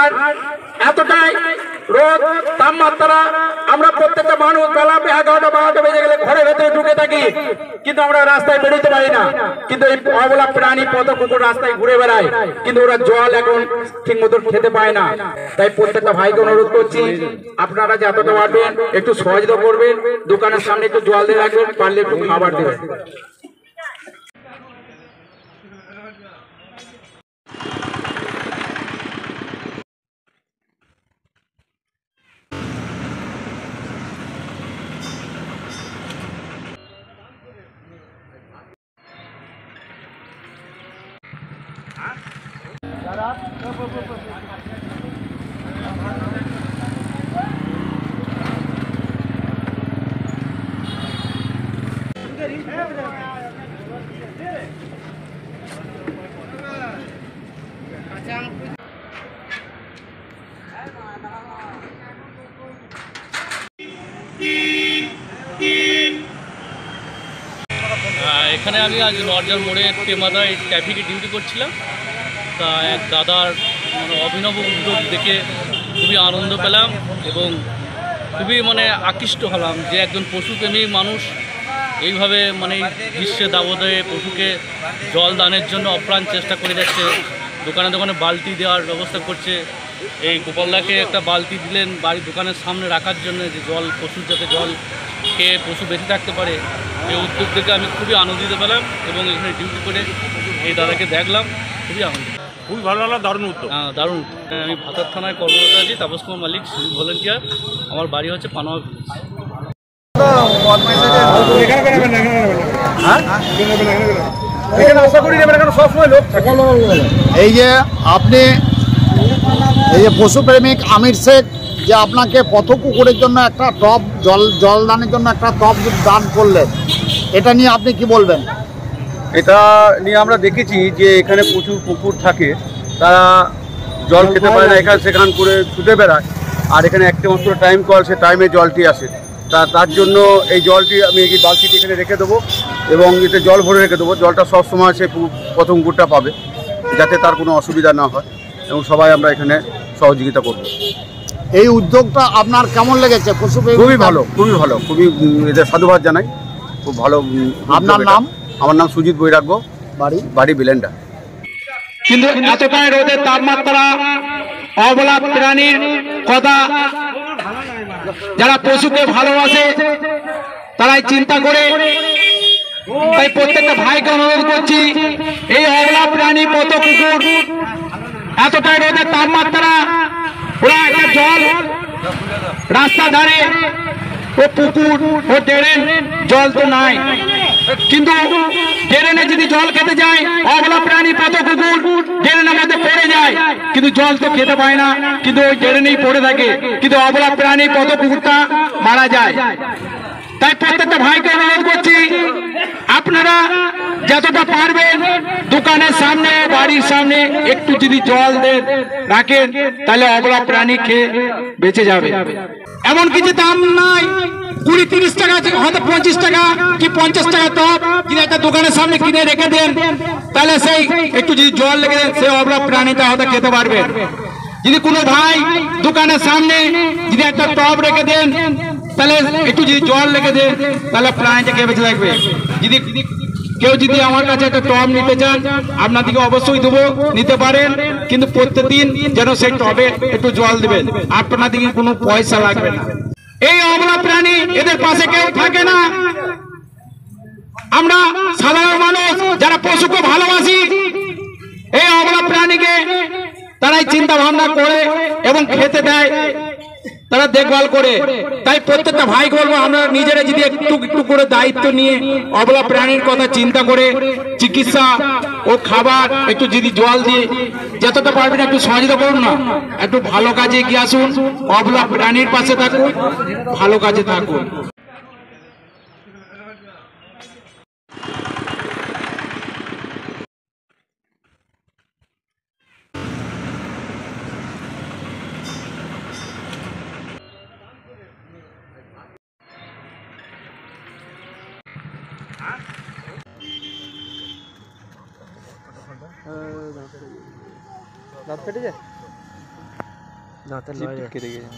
আর এতটাই রোদ তাপমাত্রা, আমরা প্রত্যেকটা মানুষ বেলা 11টা 12টা বেজে গেলে ঘরের ভেতরে ঢুকে থাকি, কিন্তু আমরা রাস্তায় বেরোতে পারি না। কিন্তু এই অবলা প্রাণী পথ কুকুর রাস্তায় ঘুরে বেড়ায়, কিন্তু ওরা জল এখন ঠিক মতো খেতে পায় না। তাই প্রত্যেকটা ভাইকে অনুরোধ করছি, আপনারা যতটা পারবেন একটু সহযোগিতা করবেন, দোকানের সামনে একটু জল দিয়ে রাখবেন, পারলে একটু খাবার দেবেন। এখানে আমি আজ নরজার মোড়ে টেমাদায় ট্রাফিকে ডিউটি করছিলাম। তা এক দাদার অভিনব উদ্যোগ দেখে খুবই আনন্দ পেলাম এবং খুবই আকৃষ্ট হলাম যে একজন পশুপ্রেমী মানুষ এইভাবে গ্রীষ্মের দাবদাহে পশুকে জল দানের জন্য অপ্রাণ চেষ্টা করে যাচ্ছে। দোকানে দোকানে বালতি দেওয়ার ব্যবস্থা করছে। এই গোপালদাকে একটা বালতি দিলেন বাড়ির দোকানের সামনে রাখার জন্য, যে জল পশুর যাতে জল খেয়ে পশু বেঁচে থাকতে পারে। এই উদ্যোগ দেখে আমি খুবই আনন্দিত পেলাম এবং এখানে ডিউটি করে এই দাদাকে দেখলাম, খুবই আনন্দ, খুবই ভালো লাগলো। দারুণ উদ্যোগ। হ্যাঁ, দারুণ। আমি ভাতার থানায় কর্মরত আছি, তাপস কুমার মালিক, সিভিক ভলেন্টিয়ার। আমার বাড়ি হচ্ছে পানোয়া। এই যে আপনি এই যে পশুপ্রেমিক আমির শেখ যে আপনাকে পথ কুকুরের জন্য একটা টব জল দানের জন্য একটা টব দান করলেন, এটা নিয়ে আপনি কি বলবেন? এটা নিয়ে আমরা দেখেছি যে এখানে প্রচুর কুকুর থাকে, তারা জল খেতে পারে না, এখানে সেখান করে ছুটে বেড়ায়। আর এখানে একটা মাত্র টাইম কল, সে টাইমে জলটি আসে। তার জন্য এই জলটি আমি এই বালতিটি এখানে রেখে দেবো এবং এতে জল ভরে রেখে দেবো। জলটা সবসময় সে প্রথম কুকুরটা পাবে, যাতে তার কোনো অসুবিধা না হয়, এবং সবাই আমরা এখানে সহযোগিতা করব। এই উদ্যোগটা আপনার কেমন লেগেছে? খুবই ভালো, খুবই ভালো, খুবই এদের সাধুবাদ জানাই, খুব ভালো। আপনার নাম? আমার নাম সুজিত বৈরাগ্য, বাড়ি বিলেন্ডা। কিন্তু এতটাই রোদের তাপমাত্রা, অবলা প্রাণীর কথা যারা পশুকে ভালোবাসে তারাই চিন্তা করে। তাই প্রত্যেকটা ভাইকে অনুরোধ করছি, এই অবলা প্রাণী পথ কুকুর এতটাই রোদের তাপমাত্রা, ওরা একটা জল রাস্তা ধারে ও পুকুর ও ড্রেন, জল তো নাই, কিন্তু ড্রেনে যদি জল খেতে যায়, অবলা প্রাণী পথ কুকুর ড্রেনের মধ্যে পড়ে যায়, কিন্তু জল তো খেতে পায় না, কিন্তু ওই ড্রেনেই পড়ে থাকে, কিন্তু অবলা প্রাণী পথ কুকুরটা মারা যায়। তাই প্রত্যেকটা ভাইকে অনুরোধ করছি, আপনারা যতটা পারবেন দোকানের সামনে, বাড়ির সামনে একটু যদি জল দেন রাখেন, তাহলে অবলা প্রাণী খেয়ে বেঁচে যাবে। এমন কিছু দাম নাই, 20-30 টাকা, হয়তো 25 টাকা কি 50 টাকা টব যদি একটা দোকানের সামনে কিনে রেখে দেন, তাহলে সেই একটু যদি জল লেগে দেন, সেই অবলা প্রাণীটা হয়তো খেতে পারবে। যদি কোনো ভাই দোকানের সামনে যদি একটা টব রেখে দেন, তাহলে একটু যদি জল লেগে দেন, তাহলে প্রাণীটা খেয়ে বেঁচে থাকবে। কেউ যদি আমার কাছে একটা টব নিতে চান, আপনাদেরকে অবশ্যই দেবো, নিতে পারেন, কিন্তু প্রত্যেকদিন যেন সেই টবে একটু জল দেবেন, আপনাদেরকে কোনো পয়সা লাগবে না। এই অবলা প্রাণী, এদের পাশে কেউ থাকে না। আমরা সাধারণ মানুষ যারা পশুকে ভালোবাসি, এই অবলা প্রাণীকে তারাই চিন্তা ভাবনা করে এবং খেতে দেয়, তারা দেখভাল করে। তাই প্রত্যেকটা ভাই বলবো, আমরা নিজেরা যদি একটু একটু করে দায়িত্ব নিয়ে অবলা প্রাণীর কথা চিন্তা করে চিকিৎসা ও খাবার, একটু যদি জল দিয়ে যতটা পারবেন একটু সহযোগিতা করুন না, একটু ভালো কাজে এগিয়ে আসুন, অবলা প্রাণীর পাশে থাকুন, ভালো কাজে থাকুন। দাঁত ফেটে যায়। দাঁতে কেটে গেছে।